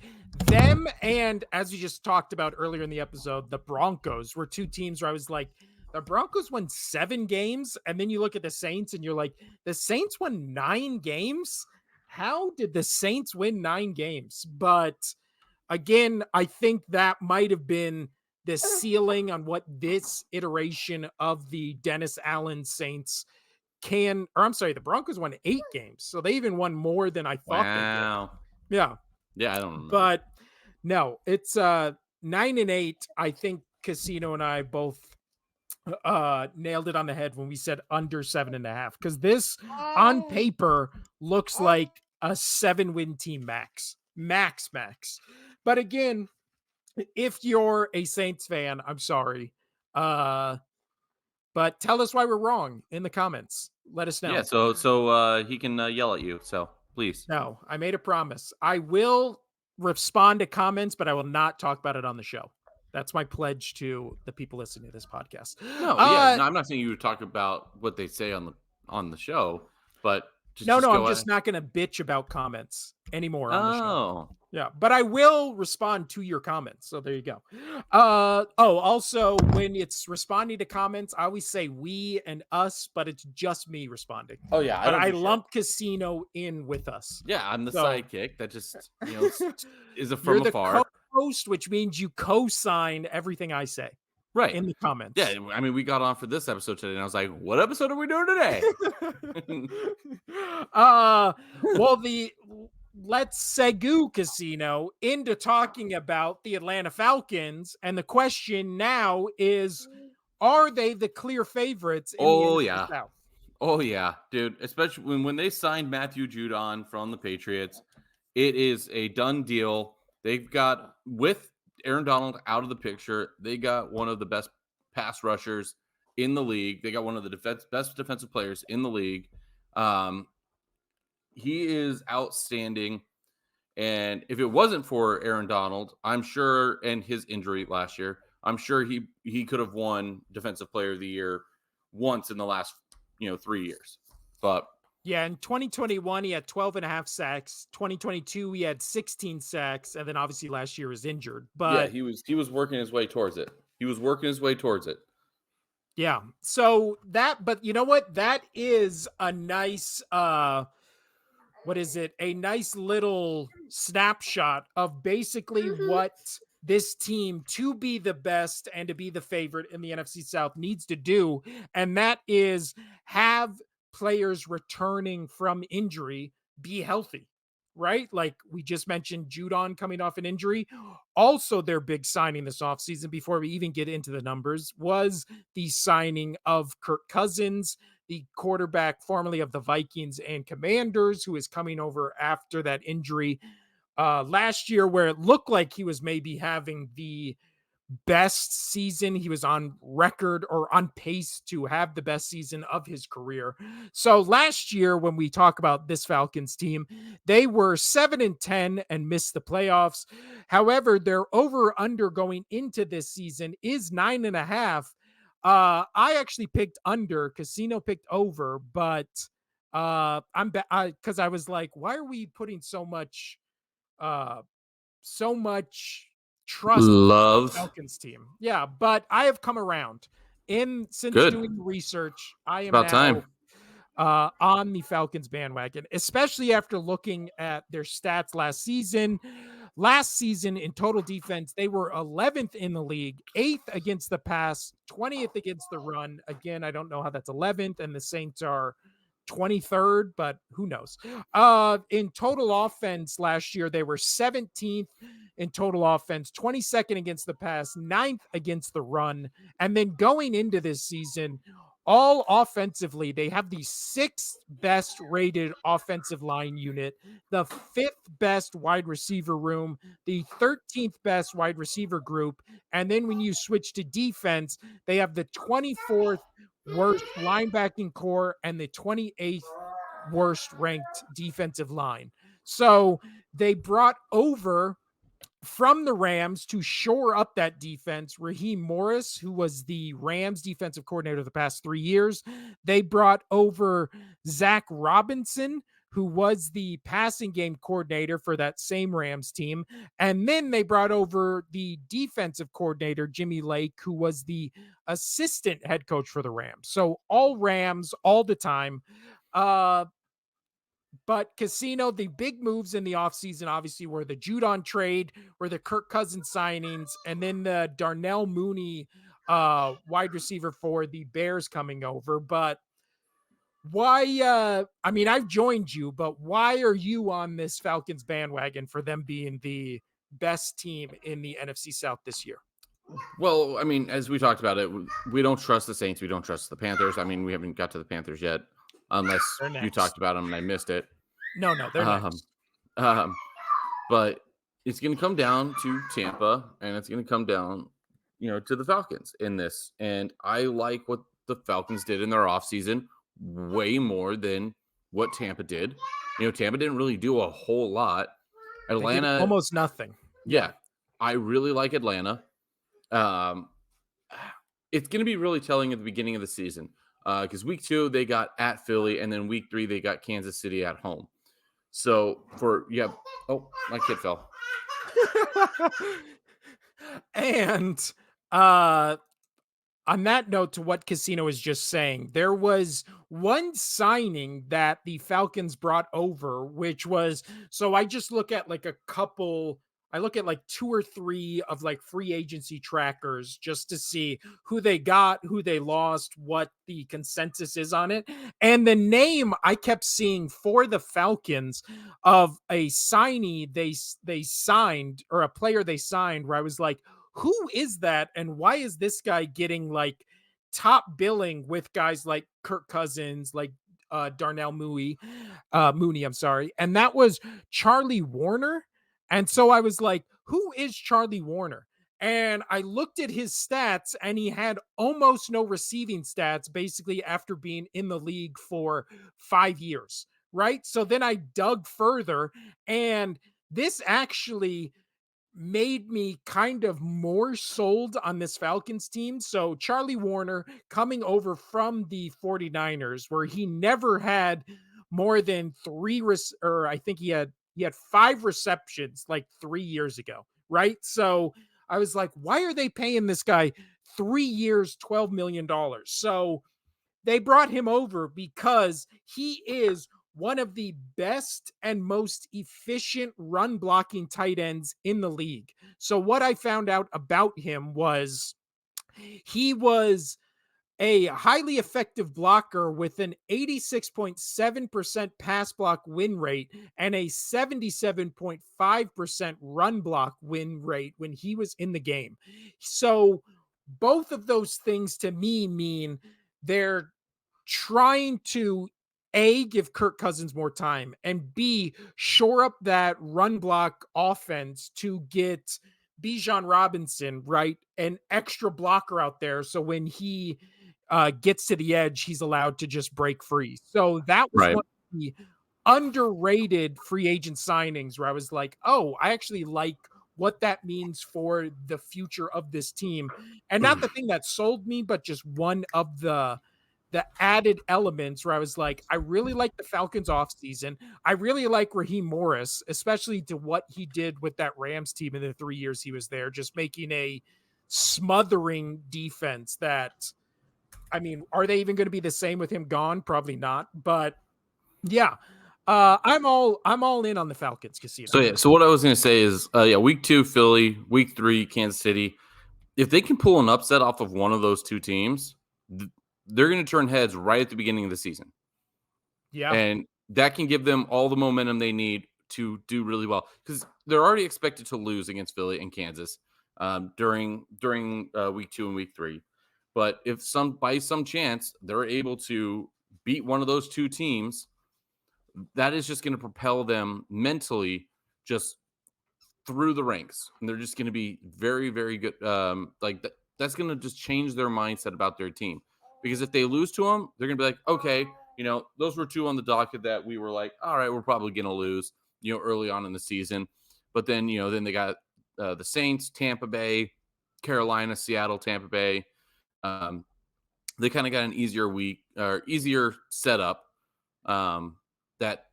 them and, as we just talked about earlier in the episode, the Broncos were two teams where I was like, the Broncos won 7 games, and then you look at the Saints and you're like, the Saints won 9 games? How did the Saints win 9 games? But again, I think that might have been the ceiling on what this iteration of the Dennis Allen Saints the Broncos won 8 games. So they even won more than I thought they did. Wow. Yeah. Yeah, I don't remember. But no, it's 9-8. I think Casino and I both nailed it on the head when we said under 7.5, because this on paper looks like a 7-win team max. But again, if you're a Saints fan, I'm sorry. But tell us why we're wrong in the comments. Let us know. Yeah, so he can yell at you. So please. No, I made a promise. I will respond to comments, but I will not talk about it on the show. That's my pledge to the people listening to this podcast. No, yeah, no, I'm not saying you would talk about what they say on the show, but No, just I'm go just ahead. not going to bitch about comments anymore on the show. Oh, Yeah, but I will respond to your comments. So there you go. Also, when it's responding to comments, I always say we and us, but it's just me responding. oh yeah, But don't I do shit. lump Casino in with us. Yeah, I'm the So- sidekick that just is from You're the afar. co-host, which means you co-sign everything I say Right. in the comments. Yeah, I mean, we got on for this episode today, and I was like, "What episode are we doing today?" Well, let's segue Casino into talking about the Atlanta Falcons, and the question now is, are they the clear favorites in the NFC yeah. South? Oh yeah, dude. Especially when they signed Matthew Judon from the Patriots, it is a done deal. They've got, with Aaron Donald out of the picture, they got one of the best pass rushers in the league. They got one of the best defensive players in the league. He is outstanding. And if it wasn't for Aaron Donald, I'm sure, and his injury last year, I'm sure he could have won Defensive Player of the Year once in the last 3 years. But yeah, in 2021 he had 12.5 sacks. 2022 he had 16 sacks, and then obviously last year was injured. But yeah, he was working his way towards it. Yeah. So but you know what? That is a nice what is it? A nice little snapshot of basically what this team, to be the best and to be the favorite in the NFC South, needs to do. And that is have players returning from injury be healthy, right? Like we just mentioned, Judon coming off an injury. Also, their big signing this offseason, before we even get into the numbers, was the signing of Kirk Cousins, the quarterback formerly of the Vikings and Commanders, who is coming over after that injury last year, where it looked like he was maybe having the best season. He was on record or on pace to have the best season of his career. So last year, when we talk about this Falcons team, they were 7-10 and missed the playoffs. However, their over/under going into this season is 9.5. I actually picked under. Casino picked over, but Because I was like, why are we putting uh so much trust in the Love. Falcons team? Yeah, but I have come around. Since Good. doing the research, I It's am about now time. on the Falcons bandwagon, especially after looking at their stats last season. Last season in total defense, they were 11th in the league, 8th against the pass, 20th against the run. Again, I don't know how that's 11th, and the Saints are 23rd, but who knows? In total offense last year, they were 17th in total offense, 22nd against the pass, 9th against the run. And then going into this season, all offensively, they have the sixth best rated offensive line unit, the fifth best wide receiver room, the 13th best wide receiver group. And then when you switch to defense, they have the 24th worst linebacking core and the 28th worst ranked defensive line. So they brought over from the Rams to shore up that defense, Raheem Morris, who was the Rams defensive coordinator the past 3 years. They brought over Zach Robinson, who was the passing game coordinator for that same Rams team. And then they brought over the defensive coordinator, Jimmy Lake, who was the assistant head coach for the Rams. So all Rams all the time. But Casino, the big moves in the offseason obviously were the Judon trade, were the Kirk Cousins signings, and then the Darnell Mooney wide receiver for the Bears coming over. But why I mean, I've joined you, but why are you on this Falcons bandwagon for them being the best team in the NFC South this year? Well, I mean, as we talked about it, we don't trust the Saints. We don't trust the Panthers. I mean, we haven't got to the Panthers yet, unless They're you next. talked about them and I missed it. No, they're Um, next. um, but it's going to come down to Tampa, and it's going to come down, to the Falcons in this. And I like what the Falcons did in their offseason way more than what Tampa did. Tampa didn't really do a whole lot. They did Atlanta, almost nothing. yeah, I really like Atlanta. Um, it's going to be really telling at the beginning of the season because week 2 they got at Philly, and then week 3 they got Kansas City at home. So my kid fell. And on that note, to what Casino was just saying, there was one signing that the Falcons brought over, which was, so I just look at like I look at like 2 or 3 of like free agency trackers just to see who they got, who they lost, what the consensus is on it. And the name I kept seeing for the Falcons of a signee they signed, or a player they signed, where I was like, who is that, and why is this guy getting like top billing with guys like Kirk Cousins, like Darnell Mooney, I'm sorry, and that was Charlie Warner. And so I was like, who is Charlie Warner? And I looked at his stats, and he had almost no receiving stats, basically after being in the league for 5 years, right? So then I dug further, and this actually made me kind of more sold on this Falcons team. So Charlie Warner coming over from the 49ers, where he never had more than or I think he had 5 receptions like 3 years ago, right? So I was like, why are they paying this guy 3 years, $12 million? So they brought him over because he is one of the best and most efficient run blocking tight ends in the league. So what I found out about him was he was a highly effective blocker with an 86.7% pass block win rate and a 77.5% run block win rate when he was in the game. So both of those things to me mean they're trying to A, give Kirk Cousins more time, and B, shore up that run block offense to get Bijan Robinson, right? An extra blocker out there. So when he gets to the edge, he's allowed to just break free. So that was Right. one of the underrated free agent signings where I was like, oh, I actually like what that means for the future of this team. And not the thing that sold me, but just one of the the added elements where I was like, I really like the Falcons offseason. I really like Raheem Morris, especially to what he did with that Rams team in the 3 years he was there, just making a smothering defense that, I mean, are they even going to be the same with him gone? Probably not. But yeah, I'm all in on the Falcons casino. So yeah, so what I was gonna say is, yeah, week 2 Philly, week 3 Kansas City. If they can pull an upset off of one of those two teams, they're gonna turn heads right at the beginning of the season, Yeah. and that can give them all the momentum they need to do really well because they're already expected to lose against Philly and Kansas during week 2 and week 3. But if by some chance they're able to beat one of those two teams, that is just going to propel them mentally just through the ranks, and they're just going to be very, very good. That's going to just change their mindset about their team. Because if they lose to them, they're going to be like, okay, those were two on the docket that we were like, all right, we're probably going to lose, early on in the season. But then, then they got the Saints, Tampa Bay, Carolina, Seattle, Tampa Bay. They kind of got an easier week or easier setup. That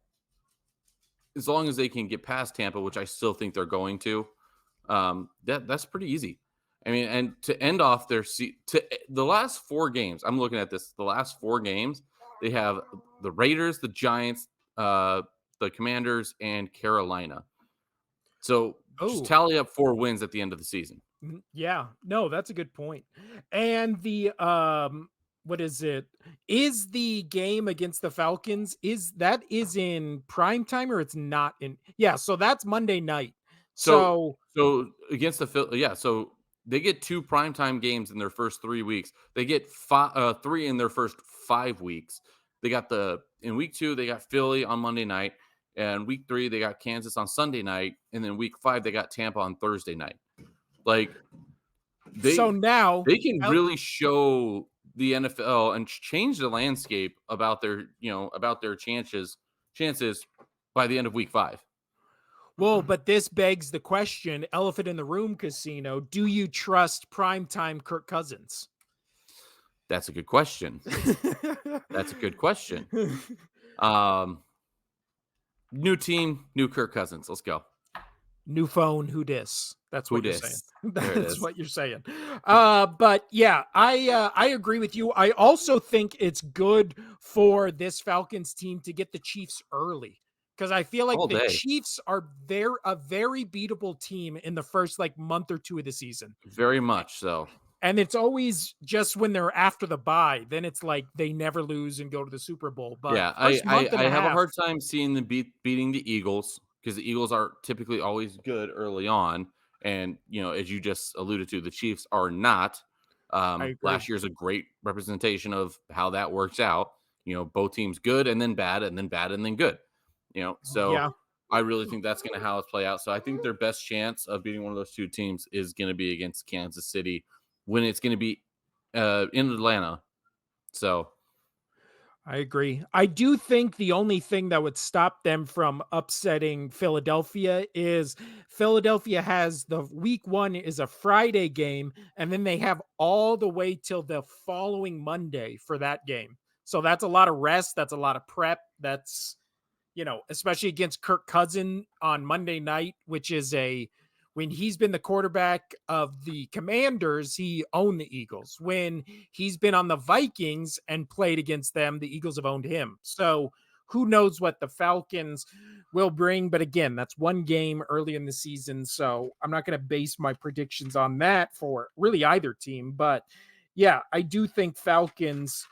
as long as they can get past Tampa, which I still think they're going to, that's pretty easy. I mean, and to end off the last 4 games, I'm looking at this. The last 4 games, they have the Raiders, the Giants, the Commanders, and Carolina. So just tally up 4 wins at the end of the season. Yeah, no, that's a good point. And the what is it? Is the game against the Falcons is in prime time or it's not in? Yeah, so that's Monday night. So against so they get 2 primetime games in their first 3 weeks. They get 3 in their first 5 weeks. They got in week 2 they got Philly on Monday night, and week 3 they got Kansas on Sunday night, and then week 5 they got Tampa on Thursday night. Like they can really show the NFL and change the landscape about their chances by the end of week 5. Well, but this begs the question, elephant in the room casino, do you trust primetime Kirk Cousins? That's a good question. That's a good question. New team, new Kirk Cousins. Let's go. New phone, who dis? That's what you're saying. That's what you're saying. Hmm. But yeah, I agree with you. I also think it's good for this Falcons team to get the Chiefs early, because I feel like the Chiefs are a very beatable team in the first month or 2 of the season. Very much so. And it's always just when they're after the bye, then it's like they never lose and go to the Super Bowl. But yeah, I have a hard time seeing them beating the Eagles, because the Eagles are typically always good early on. And, as you just alluded to, the Chiefs are not. Last year's a great representation of how that works out. Both teams good and then bad and then bad and then good. So yeah. I really think that's going to how it's play out. So I think their best chance of beating one of those two teams is going to be against Kansas City when it's going to be in Atlanta. So I agree. I do think the only thing that would stop them from upsetting Philadelphia is Philadelphia has the week 1 is a Friday game, and then they have all the way till the following Monday for that game. So that's a lot of rest. That's a lot of prep. That's, especially against Kirk Cousins on Monday night, which is when he's been the quarterback of the Commanders, he owned the Eagles. When he's been on the Vikings and played against them, the Eagles have owned him. So who knows what the Falcons will bring. But again, that's one game early in the season. So I'm not going to base my predictions on that for really either team. But yeah, I do think Falcons,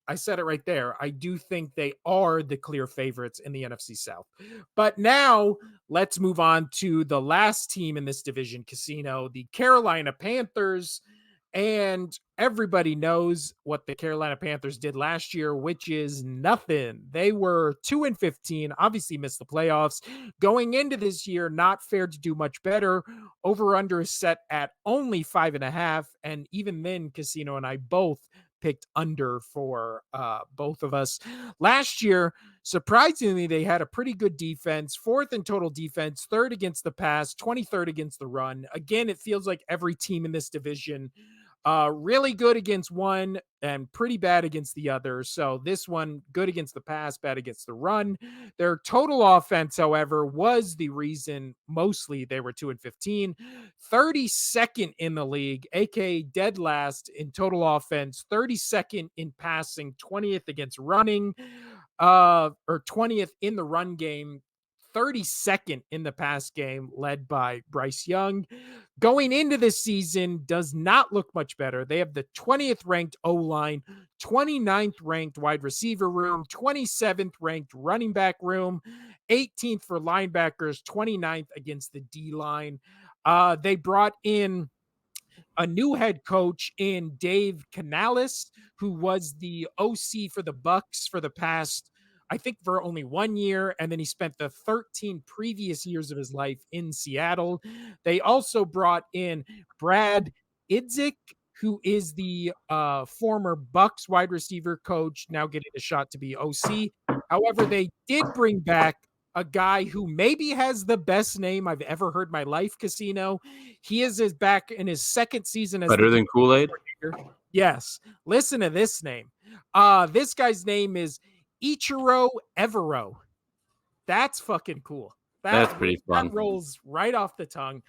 I said it right there. I do think they are the clear favorites in the NFC South. But now let's move on to the last team in this division, casino, the Carolina Panthers. And everybody knows what the Carolina Panthers did last year, which is nothing. They were 2-15, obviously missed the playoffs. Going into this year, not fair to do much better. Over under is set at only 5.5. And even then, Casino and I both picked under for both of us. Last year, surprisingly, they had a pretty good defense, 4th in total defense, 3rd against the pass, 23rd against the run. Again, it feels like every team in this division Really good against one and pretty bad against the other. So this one, good against the pass, bad against the run. Their total offense, however, was the reason mostly they were 2-15, 32nd in the league, aka dead last in total offense, 32nd in passing, 20th against running, or 20th in the run game, 32nd in the pass game, led by Bryce Young. Going into this season does not look much better. They have the 20th ranked O-line, 29th ranked wide receiver room, 27th ranked running back room, 18th for linebackers, 29th against the D-line. They brought in a new head coach in Dave Canales, who was the OC for the Bucs for the past, I think, for only 1 year, and then he spent the 13 previous years of his life in Seattle. They also brought in Brad Idzik, who is the former Bucs wide receiver coach, now getting a shot to be OC. However, they did bring back a guy who maybe has the best name I've ever heard in my life, Casino. He is back in his second season as Better than Kool-Aid? coordinator. Yes. Listen to this name. This guy's name is Ichiro Evero. That's fucking cool. That's pretty fun. That rolls right off the tongue.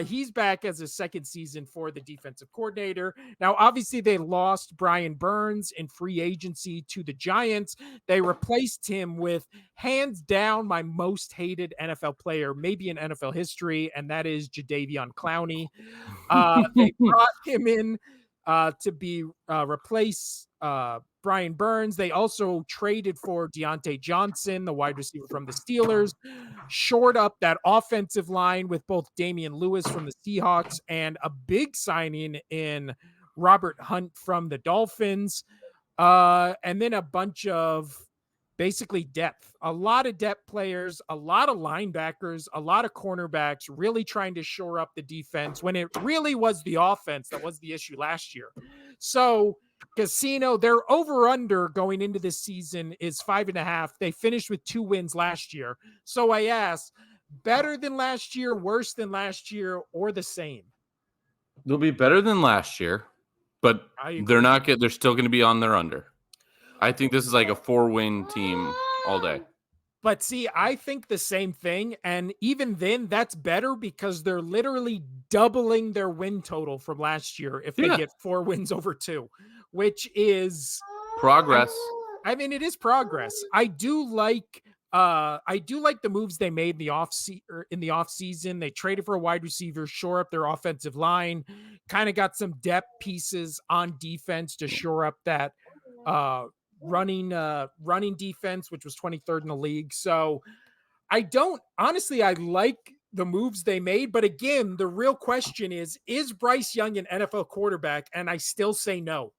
He's back as a second season for the defensive coordinator. Now, obviously, they lost Brian Burns in free agency to the Giants. They replaced him with, hands down, my most hated NFL player, maybe in NFL history, and that is Jadeveon Clowney. They brought him in to be replace Brian Burns. They also traded for Deontay Johnson, the wide receiver from the Steelers, shored up that offensive line with both Damian Lewis from the Seahawks and a big signing in Robert Hunt from the Dolphins, and then a bunch of basically depth, a lot of depth players, a lot of linebackers, a lot of cornerbacks, really trying to shore up the defense when it really was the offense that was the issue last year. So Casino, their over-under going into this season is 5.5. They finished with 2 wins last year. So I asked, better than last year, worse than last year, or the same? They'll be better than last year, but they're still going to be on their under. I think this is like a 4-win team all day. But see, I think the same thing. And even then, that's better because they're literally doubling their win total from last year if they get 4 wins over 2, which is progress. I mean, it is progress. I do like the moves they made in the off season. They traded for a wide receiver, shore up their offensive line, kind of got some depth pieces on defense to shore up that running defense, which was 23rd in the league. So I like the moves they made, but again, the real question is Bryce Young an NFL quarterback? And I still say no.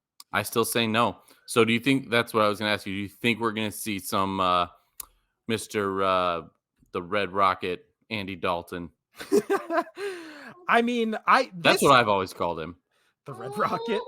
So do you think, that's what I was going to ask you, do you think we're going to see some Mr. The Red Rocket, Andy Dalton? I mean, that's what I've always called him. The Red Rocket.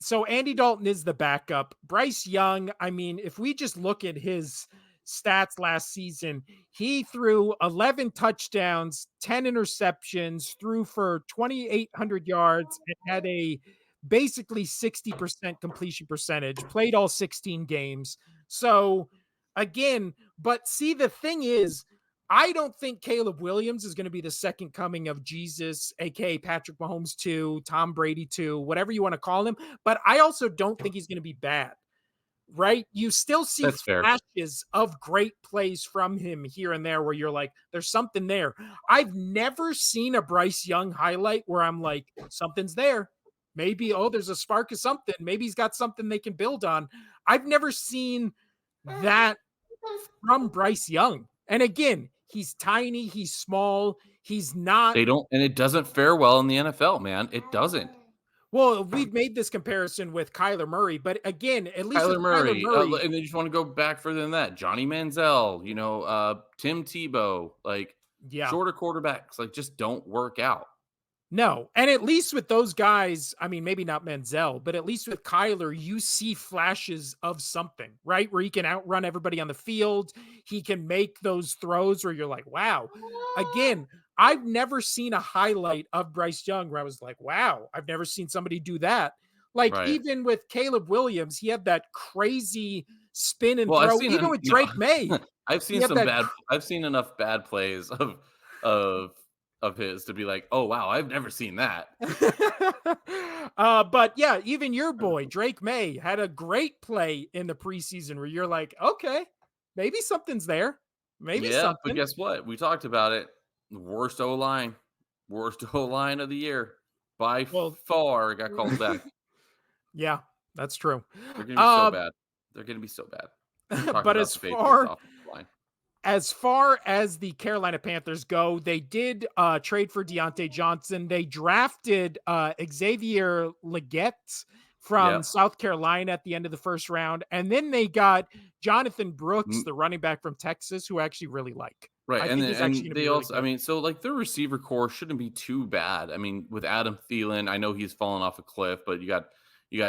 So Andy Dalton is the backup. Bryce Young, I mean, if we just look at his stats last season, he threw 11 touchdowns, 10 interceptions, threw for 2,800 yards, and had a basically 60% completion percentage, played all 16 games. So again, but see, the thing is, I don't think Caleb Williams is going to be the second coming of Jesus, aka Patrick Mahomes 2, Tom Brady 2, whatever you want to call him. But I also don't think he's going to be bad, right? You still see flashes of great plays from him here and there where you're like, there's something there. I've never seen a Bryce Young highlight where I'm like, something's there. Maybe, there's a spark of something. Maybe he's got something they can build on. I've never seen that from Bryce Young. And again, he's tiny, he's small, he's not. And it doesn't fare well in the NFL, man. It doesn't. Well, we've made this comparison with Kyler Murray, but again, at least Kyler Murray, and then you just want to go back further than that. Johnny Manziel, Tim Tebow, shorter quarterbacks, just don't work out. No. And at least with those guys, I mean, maybe not Manziel, but at least with Kyler, you see flashes of something, right? Where he can outrun everybody on the field. He can make those throws where you're like, wow. Again, I've never seen a highlight of Bryce Young where I was like, wow, I've never seen somebody do that. Like, Right. even with Caleb Williams, he had that crazy spin and Well, I've throw. seen Even an with no, Drake May, I've he seen had some that. bad I've seen enough bad plays of of his to be like, "Oh, wow, I've never seen that." But yeah, even your boy Drake May had a great play in the preseason where you're like, okay, maybe something's there, maybe Yeah, but something. guess what? We talked about it. Worst O-line. Worst O-line of the year. By Well, far got called back. yeah, that's true. They're gonna be so Uh, bad. They're gonna be so bad. We're talking but about the Patriots offensive line. as far as the Carolina Panthers go, they did trade for Deontay Johnson. They drafted Xavier Legette from Yep. South Carolina at the end of the first round. And then they got Jonathan Brooks, Mm, the running back from Texas, who I actually really like. right, I and think then he's actually going and to be they really also I good. mean, so, like, their receiver core shouldn't be too bad. I mean, with Adam Thielen, I know he's fallen off a cliff, but you got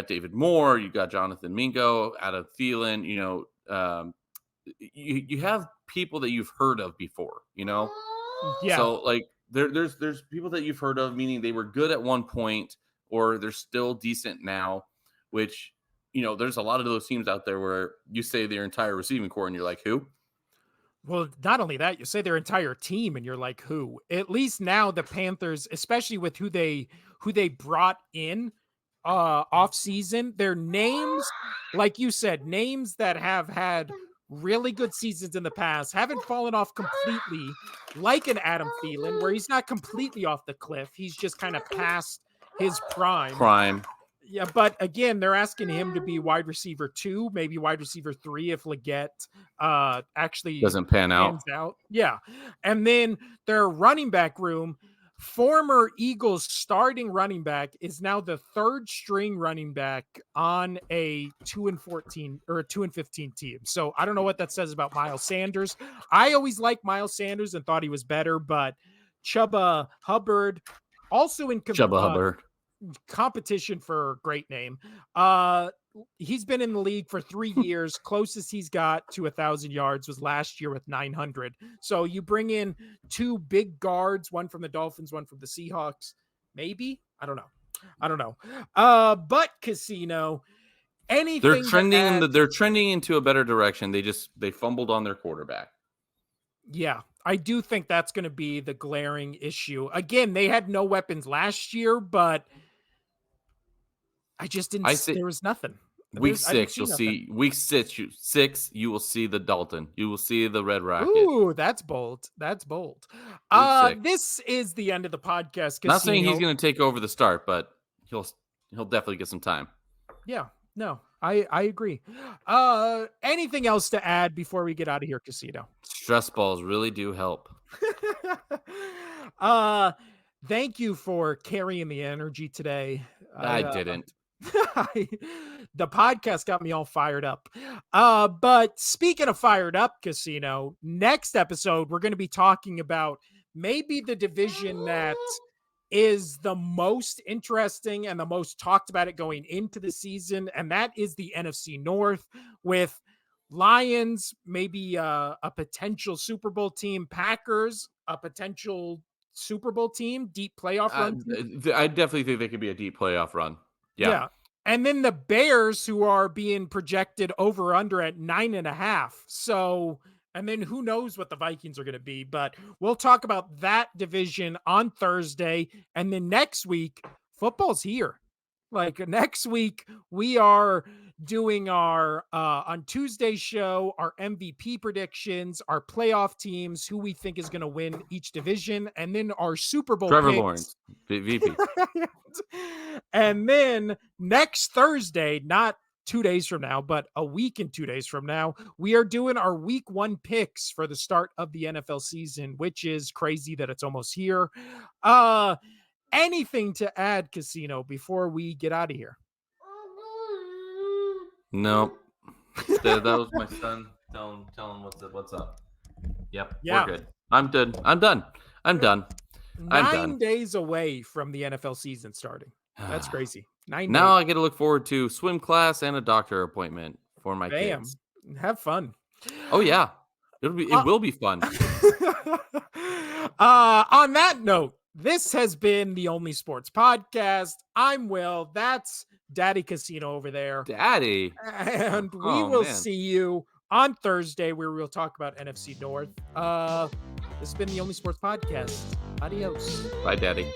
David Moore, you got Jonathan Mingo, Adam Thielen, you have people that you've heard of before, you know? Yeah. So, like, there's people that you've heard of, meaning they were good at one point or they're still decent now, which, there's a lot of those teams out there where you say their entire receiving core and you're like, "Who?" Well, not only that, you say their entire team, and you're like, who? At least now the Panthers, especially with who they brought in off season, their names, like you said, names that have had really good seasons in the past, haven't fallen off completely, like an Adam Thielen, where he's not completely off the cliff. He's just kind of past his prime. Prime. Yeah, but again, they're asking him to be wide receiver 2, maybe wide receiver 3 if Legette actually Doesn't pan out. pans out. Yeah. And then their running back room, former Eagles starting running back is now the third string running back on a 2-14 or a 2-15 team. So I don't know what that says about Miles Sanders. I always liked Miles Sanders and thought he was better, but Chuba Hubbard also in Chuba Hubbard. competition for great name. He's been in the league for 3 years. Closest he's got to 1,000 yards was last year with 900. So you bring in 2 big guards, one from the Dolphins, one from the Seahawks. Maybe, I don't know. But Casino, They're anything to trending add? they're trending into a better direction. They fumbled on their quarterback. Yeah, I do think that's going to be the glaring issue. Again, they had no weapons last year, but I just didn't. I say There was nothing. week I didn't 6, see you'll nothing. see week 6, you will see the Dalton. You will see the Red Rocket. Ooh, that's bold. That's bold. Week 6. This is the end of the podcast, Not saying he's Casino. going to take over the start, but he'll definitely get some time. Yeah, no, I agree. Anything else to add before we get out of here, Casino? Stress balls really do help. uh, thank you for carrying the energy today. I didn't. The podcast got me all fired up. But speaking of fired up, Casino, next episode, we're going to be talking about maybe the division that is the most interesting and the most talked about it going into the season. And that is the NFC North with Lions, maybe a potential Super Bowl team, Packers, a potential Super Bowl team, deep playoff run team. I definitely think they could be a deep playoff run. Yeah. And then the Bears, who are being projected over under at 9.5. So, and then who knows what the Vikings are going to be, but we'll talk about that division on Thursday. And then next week, football's here. Like next week, we are doing our on Tuesday's show, our MVP predictions, our playoff teams, who we think is going to win each division, and then our Super Bowl Trevor picks. Lawrence, VP. And then next Thursday, not 2 days from now, but a week and 2 days from now, we are doing our week 1 picks for the start of the NFL season, which is crazy that it's almost here. Anything to add, Casino, before we get out of here? Nope. That was my son. Tell him what's up. Yep. Yeah. We're good. I'm done. I'm done. 9 days away from the NFL season starting. That's crazy. 9 Now days. I get to look forward to swim class and a doctor appointment for my kids. Have fun. Oh yeah. It will be fun. On that note, this has been the Only Sports Podcast. I'm Will. That's Daddy Casino over there. Daddy. And we Oh will man. see you on Thursday where we'll talk about NFC North. This has been the Only Sports Podcast. Adios. Bye, Daddy.